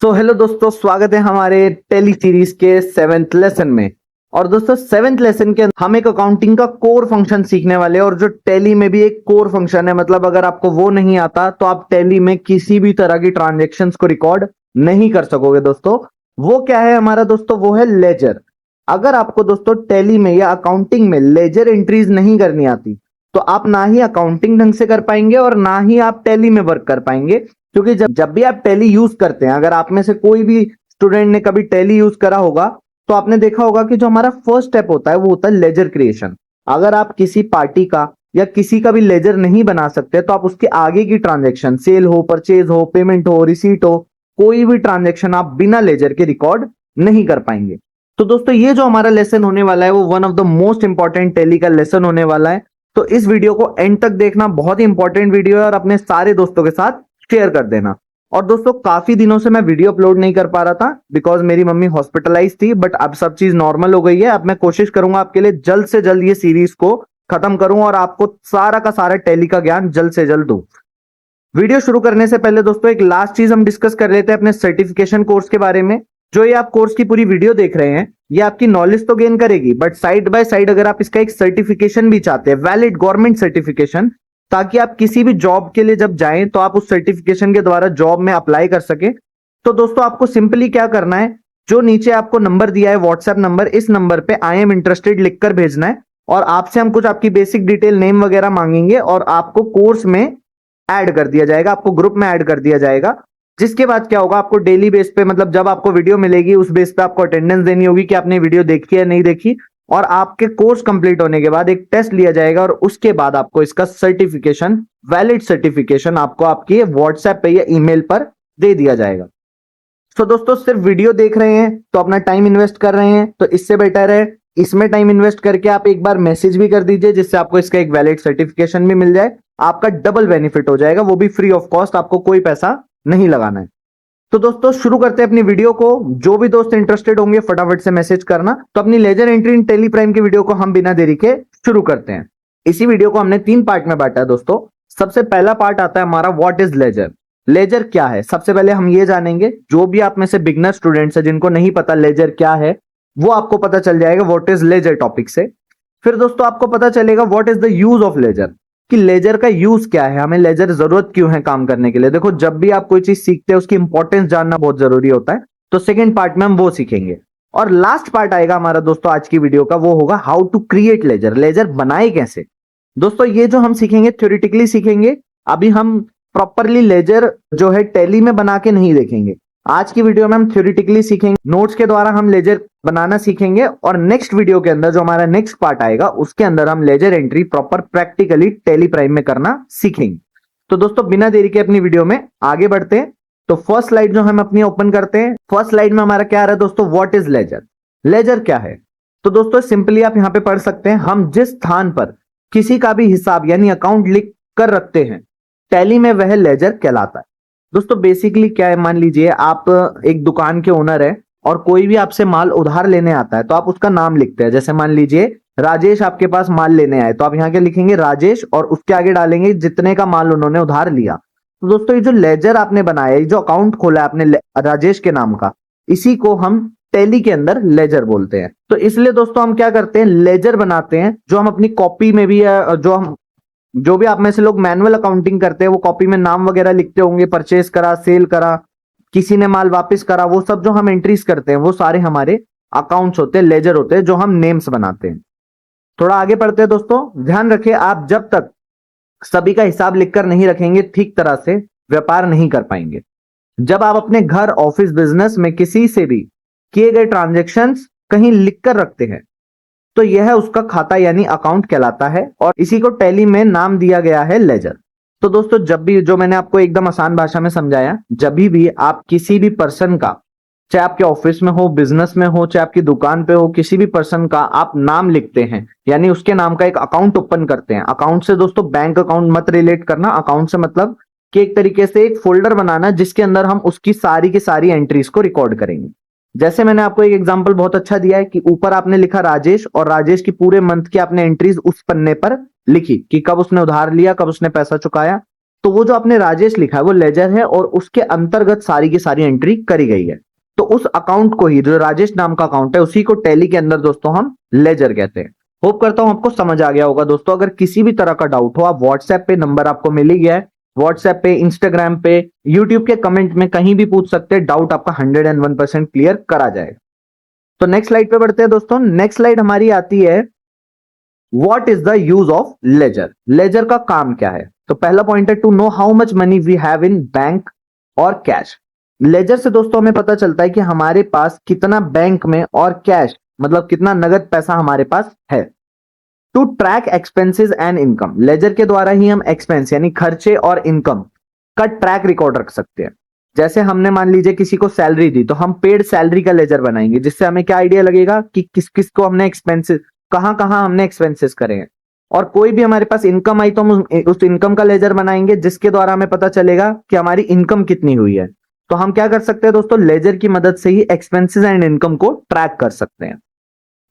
तो हेलो दोस्तों, स्वागत है हमारे टेली सीरीज के 7th लेसन में। और दोस्तों 7th लेसन के हम एक अकाउंटिंग का कोर फंक्शन सीखने वाले हैं, और जो टेली में भी एक कोर फंक्शन है। मतलब अगर आपको वो नहीं आता तो आप टेली में किसी भी तरह की ट्रांजेक्शन्स को रिकॉर्ड नहीं कर सकोगे। दोस्तों वो क्या है हमारा दोस्तों, वो है लेजर। अगर आपको दोस्तों टेली में या अकाउंटिंग में लेजर एंट्रीज नहीं करनी आती तो आप ना ही अकाउंटिंग ढंग से कर पाएंगे और ना ही आप टेली में वर्क कर पाएंगे। क्योंकि जब भी आप टैली यूज करते हैं, अगर आप में से कोई भी स्टूडेंट ने कभी टैली यूज करा होगा तो आपने देखा होगा कि जो हमारा फर्स्ट स्टेप होता है वो होता है लेजर क्रिएशन। अगर आप किसी पार्टी का या किसी का भी लेजर नहीं बना सकते तो आप उसके आगे की ट्रांजेक्शन, सेल हो, परचेज हो, पेमेंट हो, रिसीट हो, कोई भी ट्रांजेक्शन आप बिना लेजर के रिकॉर्ड नहीं कर पाएंगे। तो दोस्तों ये जो हमारा लेसन होने वाला है वो one of the most important tally का लेसन होने वाला है। तो इस वीडियो को एंड तक देखना, बहुत ही इंपॉर्टेंट वीडियो है, और अपने सारे दोस्तों के साथ शेयर कर देना। और दोस्तों काफी दिनों से मैं वीडियो अपलोड नहीं कर पा रहा था बिकॉज मेरी मम्मी हॉस्पिटलाइज थी, बट अब सब चीज नॉर्मल हो गई है। अब मैं कोशिश करूंगा आपके लिए जल्द से जल्द ये सीरीज को खत्म करूं और आपको सारा का सारा टैली का ज्ञान जल्द से जल्द दूं। वीडियो शुरू करने से पहले दोस्तों एक लास्ट चीज हम डिस्कस कर लेते हैं अपने सर्टिफिकेशन कोर्स के बारे में। जो ये आप कोर्स की पूरी वीडियो देख रहे हैं ये आपकी नॉलेज तो गेन करेगी, बट साइड बाय साइड अगर आप इसका एक सर्टिफिकेशन भी चाहते हैं, वैलिड गवर्नमेंट सर्टिफिकेशन, ताकि आप किसी भी जॉब के लिए जब जाएं तो आप उस सर्टिफिकेशन के द्वारा जॉब में अप्लाई कर सके, तो दोस्तों आपको सिंपली क्या करना है, जो नीचे आपको नंबर दिया है व्हाट्सएप नंबर, इस नंबर पे आई एम इंटरेस्टेड लिखकर भेजना है। और आपसे हम कुछ आपकी बेसिक डिटेल, नेम वगैरह मांगेंगे और आपको कोर्स में ऐड कर दिया जाएगा, आपको ग्रुप में ऐड कर दिया जाएगा। जिसके बाद क्या होगा, आपको डेली बेस पे, मतलब जब आपको वीडियो मिलेगी उस बेस पे आपको अटेंडेंस देनी होगी कि आपने वीडियो देखी है नहीं देखी। और आपके कोर्स कंप्लीट होने के बाद एक टेस्ट लिया जाएगा और उसके बाद आपको इसका सर्टिफिकेशन, वैलिड सर्टिफिकेशन आपको आपके व्हाट्सएप पे या ईमेल पर दे दिया जाएगा। तो दोस्तों सिर्फ वीडियो देख रहे हैं तो अपना टाइम इन्वेस्ट कर रहे हैं, तो इससे बेटर है इसमें टाइम इन्वेस्ट करके आप एक बार मैसेज भी कर दीजिए, जिससे आपको इसका एक वैलिड सर्टिफिकेशन भी मिल जाए। आपका डबल बेनिफिट हो जाएगा, वो भी फ्री ऑफ कॉस्ट, आपको कोई पैसा नहीं लगाना है। तो दोस्तों शुरू करते हैं अपनी वीडियो को। जो भी दोस्त इंटरेस्टेड होंगे फटाफट से मैसेज करना। तो अपनी ledger entry in Tally Prime की वीडियो को हम बिना देरी के शुरू करते हैं। इसी वीडियो को हमने 3 पार्ट में बांटा है दोस्तों। सबसे पहला पार्ट आता है हमारा व्हाट इज लेजर। लेजर क्या है, सबसे पहले हम ये जानेंगे। जो भी आप में से बिगनर स्टूडेंट्स है जिनको नहीं पता लेजर क्या है, वो आपको पता चल जाएगा व्हाट इज लेजर टॉपिक से। फिर दोस्तों आपको पता चलेगा what is the use of ledger, कि लेजर का यूज क्या है, हमें लेजर जरूरत क्यों है काम करने के लिए। देखो जब भी आप कोई चीज सीखते हैं उसकी इंपॉर्टेंस जानना बहुत जरूरी होता है, तो सेकंड पार्ट में हम वो सीखेंगे। और लास्ट पार्ट आएगा हमारा दोस्तों आज की वीडियो का, वो होगा how to create ledger, ledger बनाए कैसे। दोस्तों ये जो हम सीखेंगे थ्योरेटिकली सीखेंगे, अभी हम प्रॉपरली लेजर जो है टैली में बना के नहीं देखेंगे। आज की वीडियो में हम थ्योरेटिकली सीखेंगे, नोट्स के द्वारा हम लेजर बनाना सीखेंगे, और नेक्स्ट वीडियो के अंदर जो हमारा नेक्स्ट पार्ट आएगा उसके अंदर हम ledger entry proper practically Tally Prime में करना सीखेंगे। तो दोस्तों बिना देरी के अपनी वीडियो में आगे बढ़ते हैं। तो फर्स्ट स्लाइड जो हम अपनी ओपन करते हैं, फर्स्ट स्लाइड में हमारा क्या आ रहा है दोस्तों, व्हाट इज लेजर। लेजर क्या है, तो दोस्तों सिंपली आप यहां पे पढ़ सकते हैं, हम जिस स्थान पर किसी का भी हिसाब यानी अकाउंट लिख कर रखते हैं टैली में, वह लेजर कहलाता है। दोस्तों बेसिकली क्या है, मान लीजिए आप एक दुकान के ओनर है और कोई भी आपसे माल उधार लेने आता है तो आप उसका नाम लिखते हैं। जैसे मान लीजिए राजेश आपके पास माल लेने आए तो आप यहाँ के लिखेंगे राजेश, और उसके आगे डालेंगे जितने का माल उन्होंने उधार लिया। तो दोस्तों ये जो लेजर आपने बनाया, ये जो अकाउंट खोला है आपने राजेश के नाम का, इसी को हम टैली के अंदर लेजर बोलते हैं। तो इसलिए दोस्तों हम क्या करते हैं, लेजर बनाते हैं, जो हम अपनी कॉपी में भी, जो भी आप में से लोग मैनुअल अकाउंटिंग करते हैं वो कॉपी में नाम वगैरह लिखते होंगे, परचेज करा, सेल करा, किसी ने माल वापस करा, वो सब जो हम एंट्रीज करते हैं वो सारे हमारे अकाउंट्स होते हैं, लेजर होते हैं, जो हम नेम्स बनाते हैं। थोड़ा आगे पढ़ते हैं दोस्तों। ध्यान रखें, आप जब तक सभी का हिसाब लिखकर नहीं रखेंगे ठीक तरह से व्यापार नहीं कर पाएंगे। जब आप अपने घर, ऑफिस, बिजनेस में किसी से भी किए गए ट्रांजेक्शन्स कहीं लिखकर रखते हैं तो यह उसका खाता यानी अकाउंट कहलाता है, और इसी को टैली में नाम दिया गया है लेजर। तो दोस्तों जब भी, जो मैंने आपको एकदम आसान भाषा में समझाया, जब भी आप किसी भी पर्सन का, चाहे आपके ऑफिस में हो, बिजनेस में हो, चाहे आपकी दुकान पे हो, किसी भी पर्सन का आप नाम लिखते हैं यानी उसके नाम का एक अकाउंट ओपन करते हैं। अकाउंट से दोस्तों बैंक अकाउंट मत रिलेट करना, अकाउंट से मतलब कि एक तरीके से एक फोल्डर बनाना जिसके अंदर हम उसकी सारी की सारी एंट्रीज को रिकॉर्ड करेंगे। जैसे मैंने आपको एक एग्जांपल बहुत अच्छा दिया है कि ऊपर आपने लिखा राजेश, और राजेश की पूरे मंथ की आपने एंट्रीज उस पन्ने पर लिखी कि कब उसने उधार लिया, कब उसने पैसा चुकाया, तो वो जो आपने राजेश लिखा है वो लेजर है और उसके अंतर्गत सारी की सारी एंट्री करी गई है। तो उस अकाउंट को ही, जो राजेश नाम का अकाउंट है, उसी को टैली के अंदर दोस्तों हम लेजर कहते हैं। होप करता हूं आपको समझ आ गया होगा दोस्तों। अगर किसी भी तरह का डाउट हो, आप व्हाट्सएप पे, नंबर आपको मिल ही गया है, व्हाट्सएप पे, इंस्टाग्राम पे, यूट्यूब के कमेंट में कहीं भी पूछ सकते हैं। डाउट आपका 101% क्लियर करा जाएगा। तो नेक्स्ट स्लाइड पे बढ़ते हैं दोस्तों। नेक्स्ट स्लाइड हमारी आती है what is the use of ledger. Ledger का काम क्या है? तो पहला पॉइंट है to know how much money we have in bank और कैश। लेजर से दोस्तों हमें पता चलता है कि हमारे पास कितना बैंक में और कैश, मतलब कितना नगद पैसा हमारे पास है। To track expenses and income. Ledger के द्वारा ही हम एक्सपेंस यानी खर्चे और इनकम का ट्रैक रिकॉर्ड रख सकते हैं। जैसे हमने मान लीजिए किसी को सैलरी दी, तो हम पेड सैलरी का लेजर बनाएंगे, जिससे हमें क्या आइडिया लगेगा कि किस किस को हमने एक्सपेंसेस, कहां कहां हमने एक्सपेंसेस करे हैं। और कोई भी हमारे पास इनकम आई तो हम उस इनकम का लेजर बनाएंगे, जिसके द्वारा हमें पता चलेगा कि हमारी इनकम कितनी हुई है। तो हम क्या कर सकते हैं दोस्तों, लेजर की मदद से ही एक्सपेंसेस एंड इनकम को ट्रैक कर सकते हैं।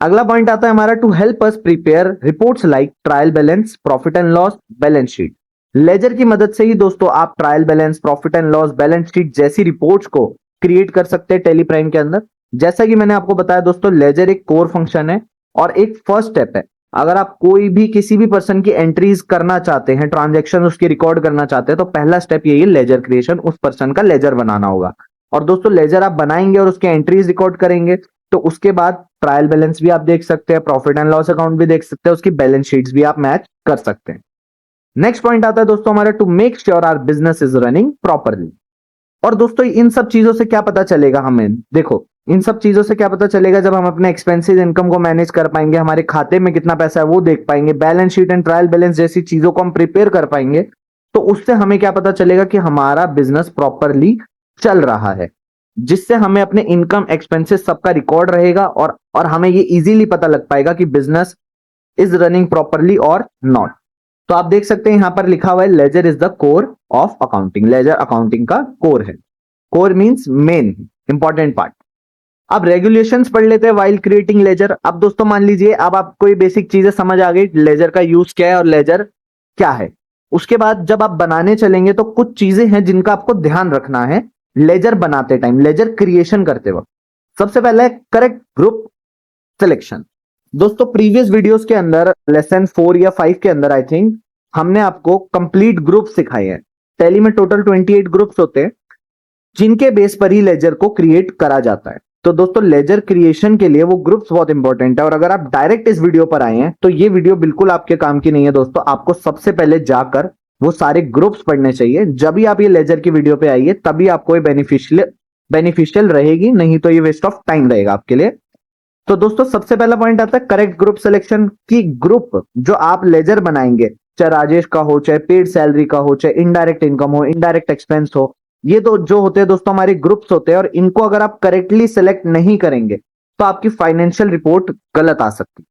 अगला पॉइंट आता है हमारा to help us prepare reports like trial balance, profit and loss, balance sheet. Ledger की मदद से ही दोस्तों आप trial balance, profit and loss, balance sheet जैसी रिपोर्ट्स को क्रिएट कर सकते हैं टेली प्राइम के अंदर। जैसा कि मैंने आपको बताया दोस्तों, लेजर एक कोर फंक्शन है और एक फर्स्ट स्टेप है। अगर आप कोई भी किसी भी पर्सन की एंट्रीज करना चाहते हैं, ट्रांजेक्शन उसकी रिकॉर्ड करना चाहते हैं, तो पहला स्टेप यही है, लेजर क्रिएशन, उस पर्सन का लेजर बनाना होगा। और दोस्तों लेजर आप बनाएंगे और उसके एंट्रीज रिकॉर्ड करेंगे, तो उसके बाद ट्रायल बैलेंस भी आप देख सकते हैं, प्रॉफिट एंड लॉस अकाउंट भी देख सकते हैं, उसकी बैलेंस शीट्स भी आप मैच कर सकते हैं। नेक्स्ट पॉइंट आता है दोस्तों हमारा to make sure our business is running properly. और दोस्तों इन सब चीजों से क्या पता चलेगा हमें? देखो, इन सब चीजों से क्या पता चलेगा, जब हम अपने एक्सपेंसेस, इनकम को मैनेज कर पाएंगे, हमारे खाते में कितना पैसा है वो देख पाएंगे, balance sheet and trial balance जैसी चीजों को हम प्रिपेयर कर पाएंगे, तो उससे हमें क्या पता चलेगा कि हमारा बिजनेस प्रॉपरली चल रहा है, जिससे हमें अपने इनकम, एक्सपेंसेस सबका रिकॉर्ड रहेगा और हमें ये इजीली पता लग पाएगा कि बिजनेस इज रनिंग प्रॉपरली और नॉट। तो आप देख सकते हैं यहां पर लिखा हुआ है ledger is the core of accounting. Ledger accounting का कोर है। Core means main, important part. अब रेगुलेशंस पढ़ लेते हैं व्हाइल क्रिएटिंग लेजर। अब दोस्तों मान लीजिए अब आपको ये बेसिक चीजें समझ आ गई, लेजर का यूज क्या है और लेजर क्या है। उसके बाद जब आप बनाने चलेंगे तो कुछ चीजें हैं जिनका आपको ध्यान रखना है लेजर बनाते टाइम, लेजर क्रिएशन करते वक्त। सबसे पहले करेक्ट ग्रुप सिलेक्शन। दोस्तों प्रीवियस वीडियोस के अंदर लेसन 4 या 5 के अंदर आई थिंक हमने आपको कंप्लीट ग्रुप सिखाए हैं। टैली में टोटल 28 ग्रुप्स होते हैं, जिनके बेस पर ही लेजर को क्रिएट करा जाता है। तो दोस्तों लेजर क्रिएशन के लिए वो ग्रुप्स बहुत इंपॉर्टेंट है। और अगर आप डायरेक्ट इस वीडियो पर आए हैं तो ये वीडियो बिल्कुल आपके काम की नहीं है दोस्तों। आपको सबसे पहले जाकर वो सारे ग्रुप्स पढ़ने चाहिए। जब भी आप ये लेजर की वीडियो पे आइए तभी आपको ये बेनिफिशियल रहेगी, नहीं तो ये वेस्ट ऑफ टाइम रहेगा आपके लिए। तो दोस्तों सबसे पहला पॉइंट आता है करेक्ट ग्रुप सिलेक्शन की। ग्रुप जो आप लेजर बनाएंगे, चाहे राजेश का हो, चाहे पेड सैलरी का हो, चाहे इनडायरेक्ट इनकम हो, इनडायरेक्ट एक्सपेंस हो, ये तो जो होते हैं दोस्तों हमारे ग्रुप्स होते हैं। और इनको अगर आप करेक्टली सेलेक्ट नहीं करेंगे तो आपकी फाइनेंशियल रिपोर्ट गलत आ सकती है।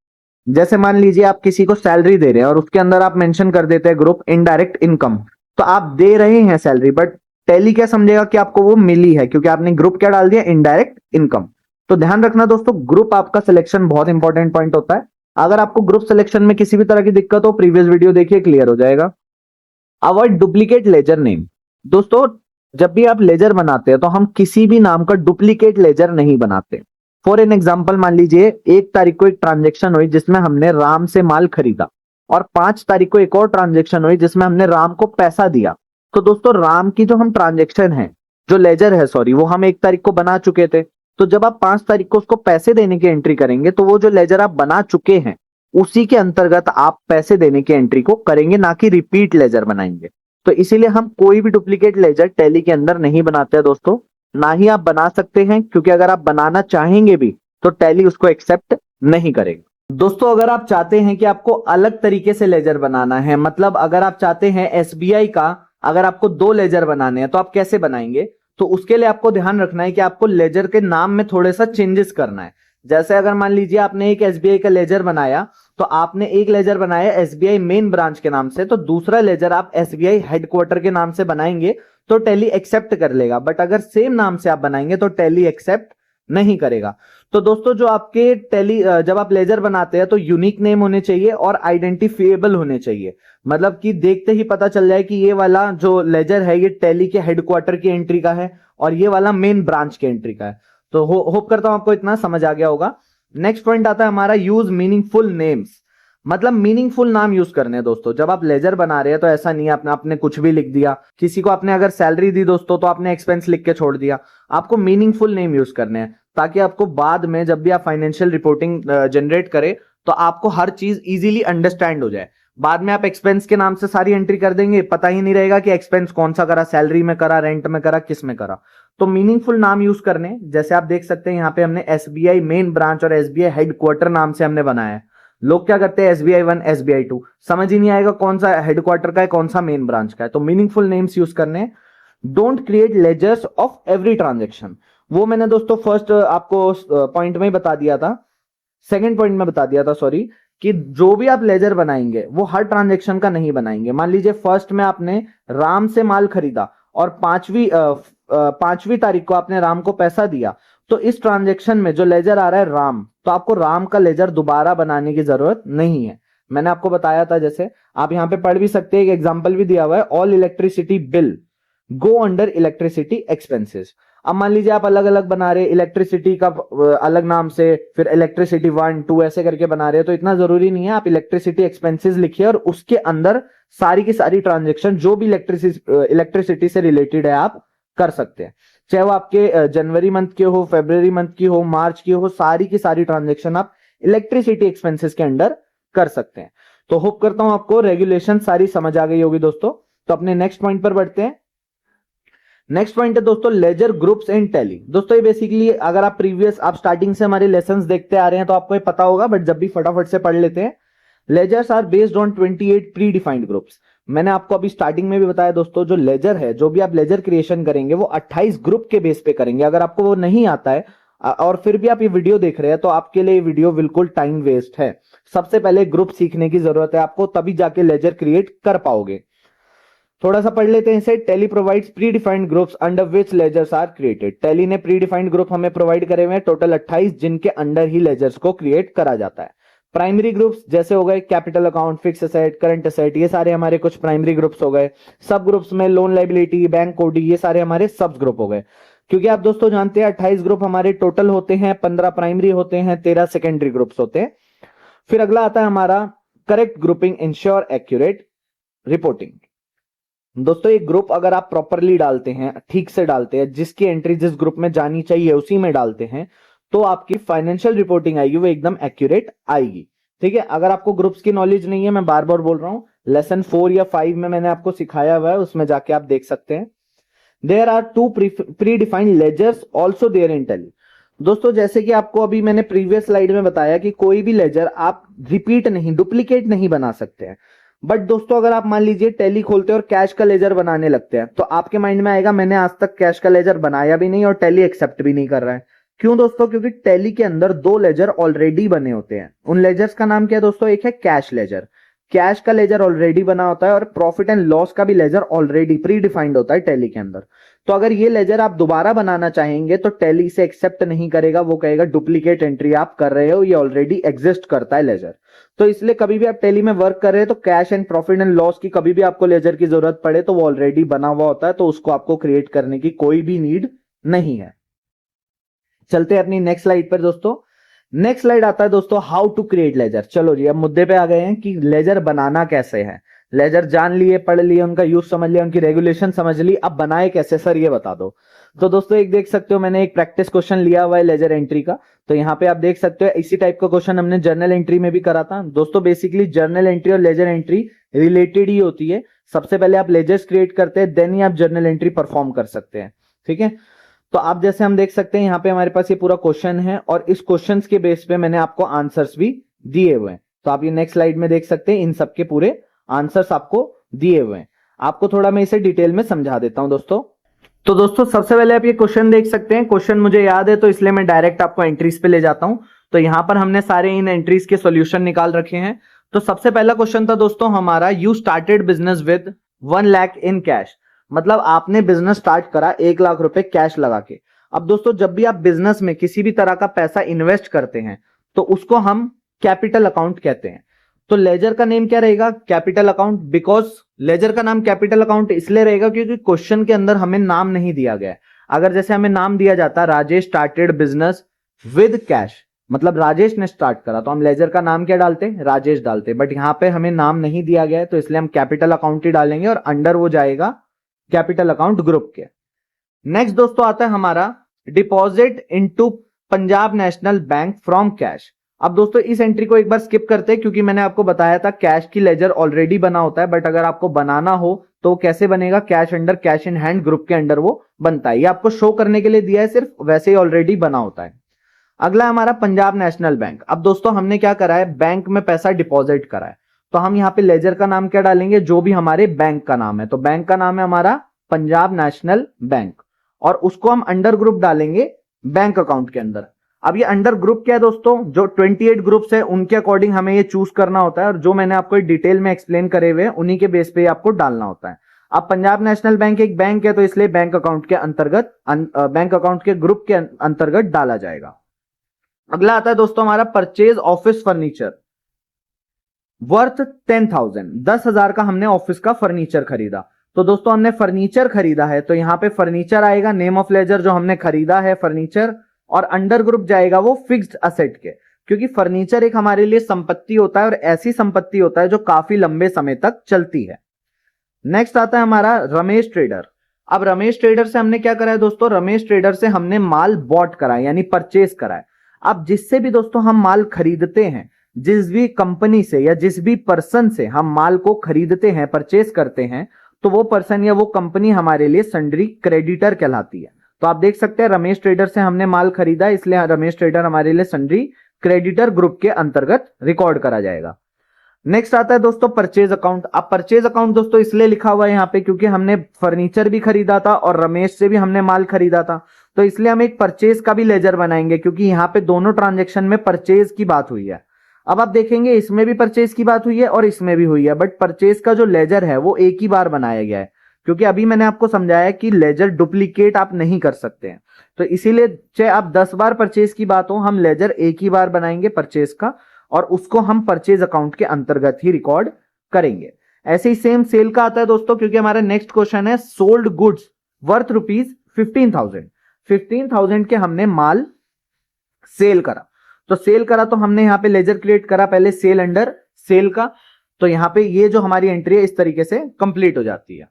जैसे मान लीजिए आप किसी को सैलरी दे रहे हैं और उसके अंदर आप मेंशन कर देते हैं ग्रुप इनडायरेक्ट इनकम, तो आप दे रहे हैं सैलरी, बट टैली क्या समझेगा कि आपको वो मिली है, क्योंकि आपने ग्रुप क्या डाल दिया, इनडायरेक्ट इनकम। तो ध्यान रखना दोस्तों, ग्रुप आपका सिलेक्शन बहुत इंपॉर्टेंट पॉइंट होता है। अगर आपको ग्रुप सिलेक्शन में किसी भी तरह की दिक्कत हो, प्रीवियस वीडियो देखिए, क्लियर हो जाएगा। Avoid duplicate ledger name. दोस्तों जब भी आप लेजर बनाते हैं तो हम किसी भी नाम का डुप्लीकेट लेजर नहीं बनाते। फॉर एन एग्जाम्पल मान लीजिए 1 तारीख को एक ट्रांजेक्शन हुई जिसमें हमने राम से माल खरीदा, और 5 तारीख को एक और ट्रांजेक्शन हुई जिसमें हमने राम को पैसा दिया। तो दोस्तों राम की जो हम ट्रांजेक्शन है, जो लेजर है सॉरी, वो हम 1 तारीख को बना चुके थे। तो जब आप 5 तारीख को उसको पैसे देने की एंट्री करेंगे तो वो जो लेजर आप बना चुके हैं उसी के अंतर्गत आप पैसे देने की एंट्री को करेंगे, ना कि रिपीट लेजर बनाएंगे। तो इसीलिए हम कोई भी डुप्लीकेट लेजर टैली के अंदर नहीं बनाते हैं दोस्तों, ना ही आप बना सकते हैं, क्योंकि अगर आप बनाना चाहेंगे भी तो टैली उसको एक्सेप्ट नहीं करेगा। दोस्तों अगर आप चाहते हैं कि आपको अलग तरीके से लेजर बनाना है, मतलब अगर आप चाहते हैं एसबीआई का अगर आपको 2 लेजर बनाने हैं तो आप कैसे बनाएंगे, तो उसके लिए आपको ध्यान रखना है कि आपको लेजर के नाम में थोड़ा सा चेंजेस करना है। जैसे अगर मान लीजिए आपने एक एसबीआई का लेजर बनाया, तो आपने एक लेजर बनाया एसबीआई मेन ब्रांच के नाम से, तो दूसरा लेजर आप एसबीआई हेडक्वार्टर के नाम से बनाएंगे तो टैली एक्सेप्ट कर लेगा। बट अगर सेम नाम से आप बनाएंगे तो टैली एक्सेप्ट नहीं करेगा। तो दोस्तों जो आपके टैली जब आप लेजर बनाते हैं तो यूनिक नेम होने चाहिए और आइडेंटिफिएबल होने चाहिए, मतलब कि देखते ही पता चल जाए कि ये वाला जो लेजर है ये टैली के हेडक्वार्टर की एंट्री का है और ये वाला मेन ब्रांच की एंट्री का है। तो होप करता हूं आपको इतना समझ आ गया होगा। नेक्स्ट पॉइंट आता है हमारा यूज मीनिंगफुल नेम्स, मतलब मीनिंगफुल नाम यूज करने हैं दोस्तों। जब आप लेजर बना रहे हैं तो ऐसा नहीं है आपने कुछ भी लिख दिया, किसी को आपने अगर सैलरी दी दोस्तों तो आपने एक्सपेंस लिख के छोड़ दिया। आपको मीनिंगफुल नेम यूज करने हैं ताकि आपको बाद में जब भी आप फाइनेंशियल रिपोर्टिंग जनरेट करें तो आपको हर चीज इजीली अंडरस्टैंड हो जाए। बाद में आप एक्सपेंस के नाम से सारी एंट्री कर देंगे, पता ही नहीं रहेगा कि एक्सपेंस कौन सा करा, सैलरी में करा, रेंट में करा, किस में करा। तो मीनिंगफुल नाम यूज करने, जैसे आप देख सकते हैं यहाँ पे हमने एसबीआई मेन ब्रांच और एसबीआई हेडक्वार्टर नाम से हमने बनाया है। लोग क्या करते हैं एसबीआई 1 एसबीआई 2, समझ ही नहीं आएगा कौन सा हेडक्वार्टर का है कौन सा मेन ब्रांच का है। तो मीनिंगफुल नेम्स यूज करने। Don't create ledgers of every transaction, वो मैंने दोस्तों फर्स्ट आपको पॉइंट में ही बता दिया था, सेकंड पॉइंट में बता दिया था सॉरी, कि जो भी आप लेजर बनाएंगे वो हर ट्रांजेक्शन का नहीं बनाएंगे। मान लीजिए फर्स्ट में आपने राम से माल खरीदा और पांचवी तारीख को आपने राम को पैसा दिया, तो इस ट्रांजेक्शन में जो लेजर आ रहा है राम, तो आपको राम का लेजर दोबारा बनाने की जरूरत नहीं है। मैंने आपको बताया था, जैसे आप यहां पे पढ़ भी सकते हैं, एक एग्जांपल भी दिया हुआ है, all electricity bill go under electricity expenses. अब मान लीजिए आप अलग अलग बना रहे, इलेक्ट्रिसिटी का अलग नाम से, फिर इलेक्ट्रिसिटी 1 2 ऐसे करके बना रहे हैं, तो इतना जरूरी नहीं है। आप इलेक्ट्रिसिटी एक्सपेंसेस लिखिए और उसके अंदर सारी की सारी ट्रांजेक्शन जो भी इलेक्ट्रिसिटी से रिलेटेड है आप कर सकते हैं, चाहे वो आपके जनवरी मंथ के हो, फरवरी मंथ की हो, मार्च की हो, सारी की सारी ट्रांजेक्शन आप इलेक्ट्रिसिटी एक्सपेंसेस के अंडर कर सकते हैं। तो होप करता हूं आपको रेगुलेशन सारी समझ आ गई होगी दोस्तों। तो अपने नेक्स्ट पॉइंट पर बढ़ते हैं। नेक्स्ट पॉइंट है दोस्तों लेजर ग्रुप्स इन टैली। दोस्तों ये बेसिकली अगर आप स्टार्टिंग से हमारे लेसंस देखते आ रहे हैं तो आपको ये पता होगा, बट जब भी फटाफट से पढ़ लेते हैं। Ledgers are based on 28 predefined groups. मैंने आपको अभी स्टार्टिंग में भी बताया दोस्तों, जो लेजर है, जो भी आप लेजर क्रिएशन करेंगे वो 28 ग्रुप के बेस पे करेंगे। अगर आपको वो नहीं आता है और फिर भी आप ये वीडियो देख रहे हैं तो आपके लिए ये वीडियो बिल्कुल टाइम वेस्ट है। सबसे पहले ग्रुप सीखने की जरूरत है आपको, तभी जाके लेजर क्रिएट कर पाओगे। थोड़ा सा पढ़ लेते हैं इसे। Tally provides predefined groups under which ledgers are created. Tally ने प्री डिफाइंड ग्रुप हमें प्रोवाइड करे हुए हैं टोटल 28, जिनके अंडर ही लेजर्स को क्रिएट करा जाता है। प्राइमरी ग्रुप्स जैसे हो गए capital account, fix asset, current asset, ये सारे हमारे कुछ प्राइमरी ग्रुप्स हो गए। सब ग्रुप्स में लोन लायबिलिटी, बैंक कोडी, ये सारे हमारे सब ग्रुप हो गए। क्योंकि आप दोस्तों जानते हैं 28 ग्रुप हमारे टोटल होते हैं, 15 प्राइमरी होते हैं, 13 सेकेंडरी ग्रुप्स होते हैं। फिर अगला आता है हमारा correct grouping ensure accurate reporting. दोस्तों एक ग्रुप अगर आप प्रॉपरली डालते हैं, ठीक से डालते हैं, जिसकी एंट्री जिस ग्रुप में जानी चाहिए उसी में डालते हैं, तो आपकी फाइनेंशियल रिपोर्टिंग आएगी वो एकदम एक्यूरेट आएगी। ठीक है, अगर आपको ग्रुप्स की नॉलेज नहीं है, मैं बार बार बोल रहा हूं, लेसन 4 या 5 में मैंने आपको सिखाया हुआ है, उसमें जाके आप देख सकते हैं। There are 2 predefined ledgers also there in Tally. दोस्तों जैसे कि आपको अभी मैंने प्रीवियस स्लाइड में बताया कि कोई भी लेजर आप रिपीट नहीं, डुप्लीकेट नहीं बना सकते हैं। बट दोस्तों अगर आप मान लीजिए टैली खोलते हैं और कैश का लेजर बनाने लगते हैं, तो आपके माइंड में आएगा मैंने आज तक कैश का लेजर बनाया भी नहीं और टैली एक्सेप्ट भी नहीं कर रहा है। क्यों दोस्तों? क्योंकि टैली के अंदर 2 लेजर ऑलरेडी बने होते हैं। उन लेजर्स का नाम क्या है दोस्तों? एक है कैश लेजर, कैश का लेजर ऑलरेडी बना होता है, और प्रॉफिट एंड लॉस का भी लेजर ऑलरेडी प्री डिफाइंड होता है टैली के अंदर। तो अगर ये लेजर आप दोबारा बनाना चाहेंगे तो टैली इसे एक्सेप्ट नहीं करेगा, वो कहेगा डुप्लीकेट एंट्री आप कर रहे हो, ये ऑलरेडी एग्जिस्ट करता है लेजर। तो इसलिए कभी भी आप टैली में वर्क कर रहे हैं तो cash and profit and loss की कभी भी आपको लेजर की जरूरत पड़े तो वो ऑलरेडी बना हुआ होता है, तो उसको आपको क्रिएट करने की कोई भी नीड नहीं है। चलते हैं अपनी नेक्स्ट स्लाइड पर दोस्तों। नेक्स्ट स्लाइड आता है दोस्तों हाउ टू क्रिएट लेजर। चलो जी अब मुद्दे पे आ गए हैं कि लेजर बनाना कैसे है। लेजर जान लिए, पढ़ लिए, उनका यूज समझ लिया, उनकी रेगुलेशन समझ ली, अब बनाए कैसे सर ये बता दो। तो दोस्तों एक देख सकते हो मैंने एक प्रैक्टिस क्वेश्चन लिया हुआ है लेजर एंट्री का। तो यहाँ पे आप देख सकते हो इसी टाइप का क्वेश्चन हमने जर्नल एंट्री में भी करा था। दोस्तों बेसिकली जर्नल एंट्री और लेजर एंट्री रिलेटेड ही होती है। सबसे पहले आप लेजर्स क्रिएट करते हैं, देन ही आप जर्नल एंट्री परफॉर्म कर सकते हैं। ठीक है, तो आप जैसे हम देख सकते हैं यहाँ पे हमारे पास ये पूरा क्वेश्चन है और इस क्वेश्चंस के बेस पे मैंने आपको आंसर्स भी दिए हुए हैं। तो आप ये नेक्स्ट स्लाइड में देख सकते हैं इन सब के पूरे आंसर्स आपको दिए हुए हैं। आपको थोड़ा मैं इसे डिटेल में समझा देता हूं दोस्तों। तो दोस्तों सबसे पहले आप ये क्वेश्चन देख सकते हैं। क्वेश्चन मुझे याद है तो इसलिए मैं डायरेक्ट आपको एंट्रीज पे ले जाता हूं। तो यहां पर हमने सारे इन एंट्रीज के सॉल्यूशन निकाल रखे हैं। तो सबसे पहला क्वेश्चन था दोस्तों हमारा, you started business with 1 lakh in cash. मतलब आपने बिजनेस स्टार्ट करा 1 लाख रुपए कैश लगा के। अब दोस्तों जब भी आप बिजनेस में किसी भी तरह का पैसा इन्वेस्ट करते हैं तो उसको हम कैपिटल अकाउंट कहते हैं। तो लेजर का नेम क्या रहेगा? Capital account. बिकॉज लेजर का नाम कैपिटल अकाउंट इसलिए रहेगा क्योंकि क्वेश्चन के अंदर हमें नाम नहीं दिया गया है। अगर जैसे हमें नाम दिया जाता Rajesh started business with cash, मतलब राजेश ने स्टार्ट करा, तो हम लेजर का नाम क्या डालते? राजेश डालते। बट यहां पे हमें नाम नहीं दिया गया है तो इसलिए हम कैपिटल अकाउंट ही डालेंगे और अंडर वो जाएगा कैपिटल अकाउंट ग्रुप के। नेक्स्ट दोस्तों आता है हमारा deposit into Punjab national bank from cash. अब दोस्तों इस एंट्री को एक बार स्किप करते हैं क्योंकि मैंने आपको बताया था कैश की लेजर ऑलरेडी बना होता है, बट अगर आपको बनाना हो तो कैसे बनेगा? Cash under cash in hand group के अंडर वो बनता है। ये आपको शो करने के लिए दिया है सिर्फ, वैसे ही ऑलरेडी बना होता है। अगला हमारा पंजाब नेशनल बैंक। अब दोस्तों हमने क्या करा है? बैंक में पैसा डिपॉजिट करा है, तो हम यहाँ पे लेजर का नाम क्या डालेंगे? जो भी हमारे बैंक का नाम है। तो बैंक का नाम है हमारा पंजाब नेशनल बैंक और उसको हम अंडर ग्रुप डालेंगे बैंक अकाउंट के अंदर। अब ये अंडर ग्रुप क्या है दोस्तों? जो 28 ग्रुप्स है उनके अकॉर्डिंग हमें ये चूज करना होता है और जो मैंने आपको डिटेल में एक्सप्लेन करे हुए उन्हीं के बेस पे आपको डालना होता है। अब पंजाब नेशनल बैंक एक बैंक है तो इसलिए बैंक अकाउंट के अंतर्गत बैंक अकाउंट के ग्रुप के अंतर्गत डाला जाएगा। अगला आता है दोस्तों हमारा परचेज ऑफिस फर्नीचर वर्थ 10,000। 10,000 का हमने ऑफिस का फर्नीचर खरीदा। तो दोस्तों हमने फर्नीचर खरीदा है तो यहां पे फर्नीचर आएगा, नेम ऑफ लेजर जो हमने खरीदा है फर्नीचर, और अंडर ग्रुप जाएगा वो फिक्स्ड असेट के, क्योंकि फर्नीचर एक हमारे लिए संपत्ति होता है और ऐसी संपत्ति होता है जो काफी लंबे समय तक चलती है। नेक्स्ट आता है हमारा रमेश ट्रेडर। अब रमेश ट्रेडर से हमने क्या करा है दोस्तों? रमेश ट्रेडर से हमने माल बॉट करा है यानी परचेज करा है। अब जिससे भी दोस्तों हम माल खरीदते हैं, जिस भी कंपनी से या जिस भी पर्सन से हम माल को खरीदते हैं, परचेज करते हैं, तो वो पर्सन या वो कंपनी हमारे लिए सन्ड्री क्रेडिटर कहलाती है। तो आप देख सकते हैं रमेश ट्रेडर से हमने माल खरीदा इसलिए रमेश ट्रेडर हमारे लिए सन्ड्री क्रेडिटर ग्रुप के अंतर्गत रिकॉर्ड करा जाएगा। नेक्स्ट आता है दोस्तों परचेज अकाउंट। अब परचेज अकाउंट दोस्तों इसलिए लिखा हुआ है यहाँ पे क्योंकि हमने फर्नीचर भी खरीदा था और रमेश से भी हमने माल खरीदा था, तो इसलिए हम एक परचेज का भी लेजर बनाएंगे क्योंकि यहाँ पे दोनों ट्रांजेक्शन में परचेज की बात हुई है। अब आप देखेंगे इसमें भी परचेज की बात हुई है और इसमें भी हुई है, बट परचेज का जो लेजर है वो एक ही बार बनाया गया है क्योंकि अभी मैंने आपको समझाया कि लेजर डुप्लीकेट आप नहीं कर सकते हैं। तो इसीलिए चाहे आप 10 बार परचेज की बात हो, हम लेजर एक ही बार बनाएंगे परचेज का और उसको हम परचेज अकाउंट के अंतर्गत ही रिकॉर्ड करेंगे। ऐसे ही सेम सेल का आता है दोस्तों क्योंकि हमारा नेक्स्ट क्वेश्चन है सोल्ड गुड्स वर्थ ₹15,000। 15,000 के हमने माल सेल करा, तो सेल करा तो हमने यहाँ पे लेजर क्रिएट करा पहले सेल अंडर सेल का, तो यहाँ पे ये जो हमारी एंट्री है इस तरीके से कंप्लीट हो जाती है।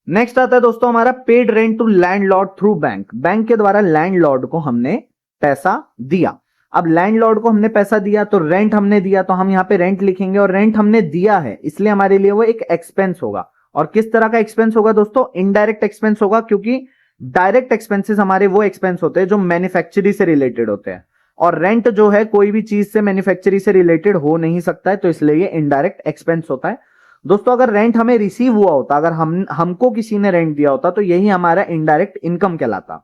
नेक्स्ट आता है दोस्तों हमारा paid rent to landlord through bank. Bank के द्वारा लैंडलॉर्ड को हमने पैसा दिया। अब लैंडलॉर्ड को हमने पैसा दिया तो रेंट हमने दिया, तो हम यहाँ पे रेंट लिखेंगे और रेंट हमने दिया है इसलिए हमारे लिए वो एक एक्सपेंस होगा। और किस तरह का एक्सपेंस होगा दोस्तों? इनडायरेक्ट एक्सपेंस होगा, क्योंकि डायरेक्ट एक्सपेंसेस हमारे वो एक्सपेंस होते हैं जो मैन्युफैक्चरिंग से रिलेटेड होते हैं और रेंट जो है कोई भी चीज से मैन्युफैक्चरिंग से रिलेटेड हो नहीं सकता है, तो इसलिए ये इनडायरेक्ट एक्सपेंस होता है। दोस्तों अगर रेंट हमें रिसीव हुआ होता, अगर हमको किसी ने रेंट दिया होता तो यही हमारा इनडायरेक्ट इनकम कहलाता।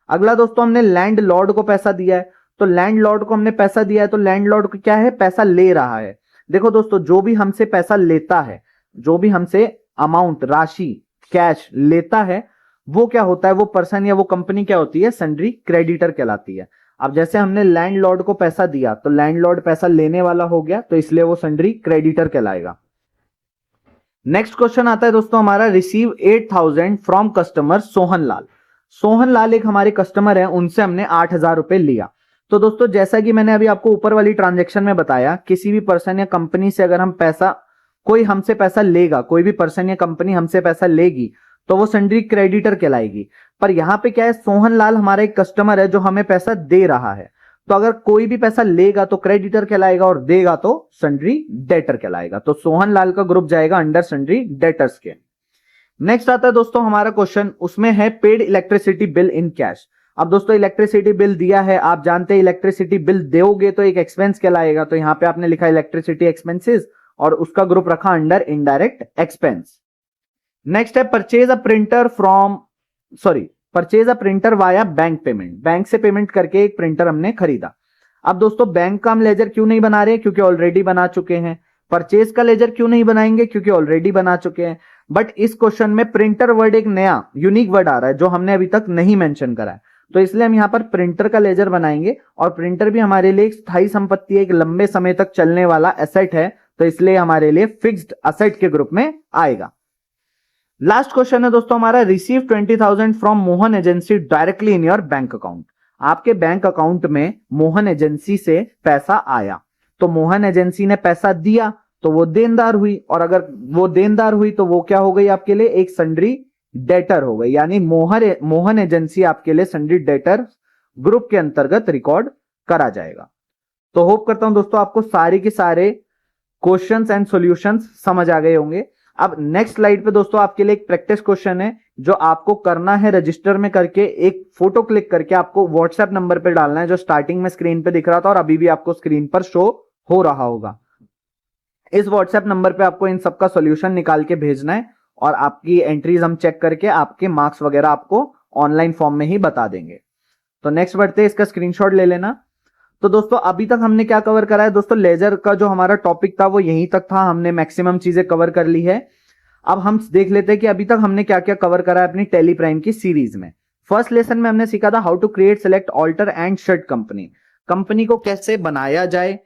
अगला दोस्तों हमने लैंड लॉर्ड को पैसा दिया है, तो लैंड लॉर्ड को हमने पैसा दिया है तो लैंड लॉर्ड को क्या है? पैसा ले रहा है। देखो दोस्तों जो भी हमसे पैसा लेता है, जो भी हमसे अमाउंट राशि कैश लेता है, वो क्या होता है? वो पर्सन या वो कंपनी क्या होती है? सन्ड्री क्रेडिटर कहलाती है। अब जैसे हमने लैंड लॉर्ड को पैसा दिया तो लैंड लॉर्ड पैसा लेने वाला हो गया, तो इसलिए वो सन्ड्री क्रेडिटर कहलाएगा। नेक्स्ट क्वेश्चन आता है दोस्तों हमारा receive 8,000 from customer Sohan Lal. Sohan Lal एक हमारे कस्टमर है, उनसे हमने 8,000 रुपए लिया। तो दोस्तों जैसा कि मैंने अभी आपको ऊपर वाली ट्रांजैक्शन में बताया, किसी भी पर्सन या कंपनी से अगर हम पैसा, कोई हमसे पैसा लेगा, कोई भी पर्सन या कंपनी हमसे पैसा लेगी तो वो सन्ड्री क्रेडिटर कहलाएगी। पर यहां पे क्या है? सोहन लाल हमारा एक कस्टमर है जो हमें पैसा दे रहा है, तो अगर कोई भी पैसा लेगा तो क्रेडिटर कहलाएगा और देगा तो सन्ड्री डेटर कहलाएगा। तो सोहन लाल का ग्रुप जाएगा अंडर सन्ड्री डेटर्स के। नेक्स्ट आता है दोस्तों हमारा क्वेश्चन, उसमें है paid electricity bill in cash. अब दोस्तों इलेक्ट्रिसिटी बिल दिया है, आप जानते हैं इलेक्ट्रिसिटी बिल दोगे तो एक एक्सपेंस कहलाएगा, तो यहां पे आपने लिखा इलेक्ट्रिसिटी एक्सपेंसेस और उसका ग्रुप रखा अंडर इनडायरेक्ट एक्सपेंस। नेक्स्ट है purchase a printer purchase a printer via bank payment. Bank से पेमेंट करके एक प्रिंटर हमने खरीदा। अब दोस्तों बैंक का हम लेजर क्यों नहीं बना रहे? क्योंकि ऑलरेडी बना चुके हैं। परचेज का लेजर क्यों नहीं बनाएंगे? क्योंकि ऑलरेडी बना चुके हैं। बट इस क्वेश्चन में प्रिंटर वर्ड एक नया यूनिक वर्ड आ रहा है जो हमने अभी तक नहीं मेंशन करा है, तो इसलिए हम यहाँ पर प्रिंटर का लेजर बनाएंगे, और प्रिंटर भी हमारे लिए एक स्थायी संपत्ति है, एक लंबे समय तक चलने वाला एसेट है, तो इसलिए हमारे लिए फिक्स्ड एसेट के ग्रुप में आएगा। लास्ट क्वेश्चन है दोस्तों हमारा, receive 20,000 from Mohan agency directly in your bank account. आपके बैंक अकाउंट में मोहन एजेंसी से पैसा आया, तो मोहन एजेंसी ने पैसा दिया तो वो देनदार हुई, और अगर वो देनदार हुई तो वो क्या हो गई आपके लिए, एक सन्ड्री डेटर हो गई, यानी मोहन एजेंसी आपके लिए सन्ड्री डेटर ग्रुप के अंतर्गत रिकॉर्ड करा जाएगा। तो होप करता हूं दोस्तों आपको सारे के सारे क्वेश्चंस एंड सॉल्यूशंस समझ आ गए होंगे। अब नेक्स्ट स्लाइड पे दोस्तों आपके लिए एक प्रैक्टिस क्वेश्चन है जो आपको करना है, रजिस्टर में करके एक फोटो क्लिक करके आपको व्हाट्सएप नंबर पे डालना है, जो स्टार्टिंग में स्क्रीन पे दिख रहा था और अभी भी आपको स्क्रीन पर शो हो रहा होगा। इस व्हाट्सएप नंबर पे आपको इन सबका सॉल्यूशन निकाल के भेजना है, और आपकी एंट्रीज हम चेक करके आपके मार्क्स वगैरह आपको ऑनलाइन फॉर्म में ही बता देंगे। तो नेक्स्ट बढ़ते हैं, इसका स्क्रीनशॉट ले लेना। तो दोस्तों अभी तक हमने क्या कवर करा है दोस्तों, लेजर का जो हमारा टॉपिक था वो यहीं तक था, हमने मैक्सिमम चीजें कवर कर ली है। अब हम देख लेते हैं कि अभी तक हमने क्या क्या कवर करा है अपनी टेली प्राइम की सीरीज में। फर्स्ट लेसन में हमने सीखा था how to create, select, alter and shut company. Company को कैसे बनाया जाए,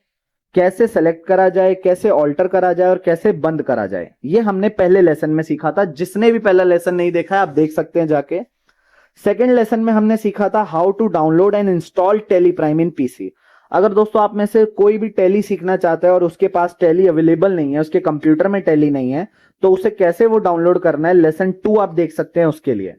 कैसे सेलेक्ट करा जाए, कैसे ऑल्टर करा जाए और कैसे बंद करा जाए, ये हमने पहले लेसन में सीखा था। जिसने भी पहला लेसन नहीं देखा है आप देख सकते हैं जाके। सेकेंड लेसन में हमने सीखा था how to download and install Tally Prime in PC. अगर दोस्तों आप में से कोई भी टैली सीखना चाहता है और उसके पास टैली अवेलेबल नहीं है, उसके कंप्यूटर में टैली नहीं है, तो उसे कैसे वो डाउनलोड करना है, लेसन 2 आप देख सकते हैं उसके लिए।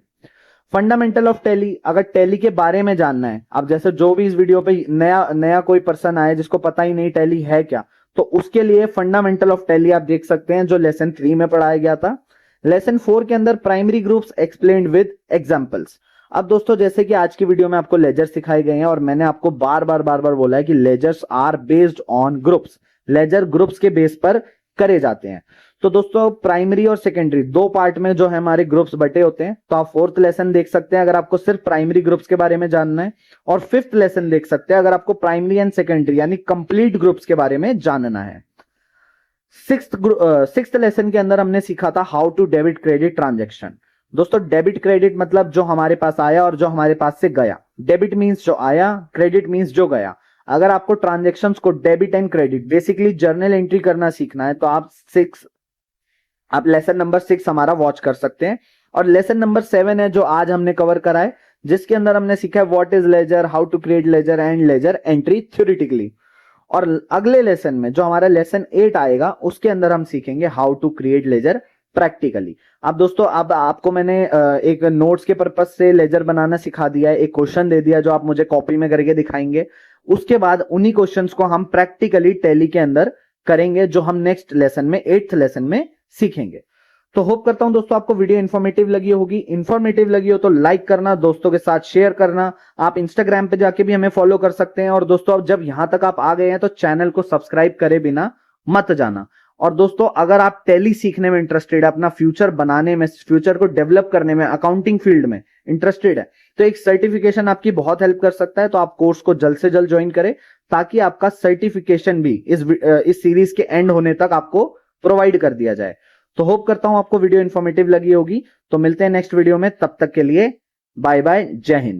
फंडामेंटल ऑफ टैली, अगर टैली के बारे में जानना है, अब जैसे जो भी इस वीडियो पे नया कोई पर्सन आए जिसको पता ही नहीं टैली है क्या, तो उसके लिए फंडामेंटल ऑफ टैली आप देख सकते हैं जो लेसन 3 में पढ़ाया गया था। लेसन 4 के अंदर primary groups explained with examples. अब दोस्तों जैसे कि आज की वीडियो में आपको लेजर सिखाए गए हैं, और मैंने आपको बार बार बोला है कि ledgers are based on groups, ledger groups के बेस पर करे जाते हैं। तो दोस्तों प्राइमरी और सेकेंडरी 2 पार्ट में जो है हमारे ग्रुप्स बटे होते हैं। तो आप 4th लेसन देख सकते हैं अगर आपको सिर्फ प्राइमरी ग्रुप्स के बारे में जानना है, और 5th लेसन देख सकते हैं अगर आपको प्राइमरी एंड सेकेंडरी यानी कंप्लीट ग्रुप्स के बारे में जानना है। 6th लेसन के अंदर हमने सीखा था how to debit credit transaction. दोस्तों डेबिट क्रेडिट मतलब जो हमारे पास आया और जो हमारे पास से गया। डेबिट मींस जो आया, क्रेडिट मींस जो गया। अगर आपको ट्रांजैक्शंस को debit and credit basically journal entry करना सीखना है तो आप लेसन नंबर 6 हमारा वॉच कर सकते हैं। और लेसन नंबर 7 है जो आज हमने कवर करा है, जिसके अंदर हमने सीखा है what is ledger, how to create ledger and ledger entry theoretically. और अगले लेसन में जो हमारा लेसन 8 आएगा उसके अंदर हम सीखेंगे how to create ledger practically. अब दोस्तों अब आपको मैंने एक नोट्स के पर्पज से लेजर बनाना सिखा दिया है, एक क्वेश्चन दे दिया जो आप मुझे कॉपी में करके दिखाएंगे। उसके बाद उन्हीं क्वेश्चंस को हम प्रैक्टिकली टैली के अंदर करेंगे, जो हम नेक्स्ट लेसन में 8th लेसन में सीखेंगे। तो होप करता हूं दोस्तों आपको वीडियो इन्फॉर्मेटिव लगी होगी। इन्फॉर्मेटिव लगी हो तो लाइक करना, दोस्तों के साथ शेयर करना। आप इंस्टाग्राम पे जाके भी हमें फॉलो कर सकते हैं। और दोस्तों अब जब यहां तक आप आ गए हैं तो चैनल को सब्सक्राइब करे बिना मत जाना। और दोस्तों अगर आप टैली सीखने में इंटरेस्टेड है, अपना फ्यूचर बनाने में, फ्यूचर को डेवलप करने में, अकाउंटिंग फील्ड में इंटरेस्टेड है, तो एक सर्टिफिकेशन आपकी बहुत हेल्प कर सकता है। तो आप कोर्स को जल्द से जल्द ज्वाइन करें ताकि आपका सर्टिफिकेशन भी इस सीरीज के एंड होने तक आपको प्रोवाइड कर दिया जाए। तो होप करता हूं आपको वीडियो इन्फॉर्मेटिव लगी होगी। तो मिलते हैं नेक्स्ट वीडियो में, तब तक के लिए बाय बाय, जय हिंद।